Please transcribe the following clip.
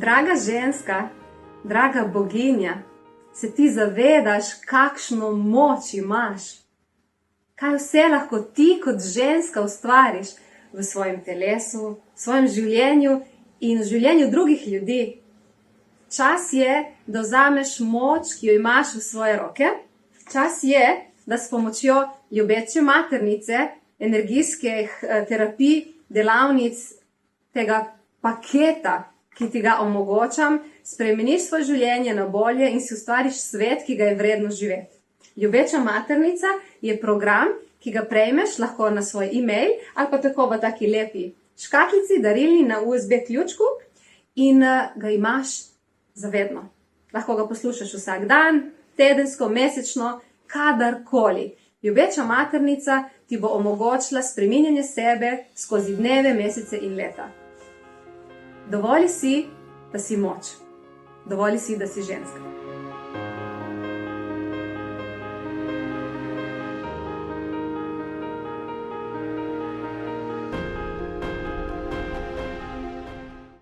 Draga ženska, draga boginja, se ti zavedaš, kakšno moč imaš? Kaj vse lahko ti kot ženska ustvariš v svojem telesu, v svojem življenju in v življenju drugih ljudi? Čas je, da vzameš moč, ki jo imaš v svoje roke. Čas je, da s pomočjo ljubeče maternice, energijskih terapij, delavnic, tega paketa, ki ti ga omogočam, spremeniš svoje življenje na bolje in si ustvariš svet, ki ga je vredno živeti. Ljubeča maternica je program, ki ga prejmeš lahko na svoj e-mail ali pa tako v taki lepi škatlici, darilni na USB ključku in ga imaš zavedno. Lahko ga poslušaš vsak dan, tedensko, mesečno, kadarkoli. Ljubeča maternica ti bo omogočila spreminjanje sebe skozi dneve, mesece in leta. Dovolj si, da si moč. Dovolj si, da si ženska.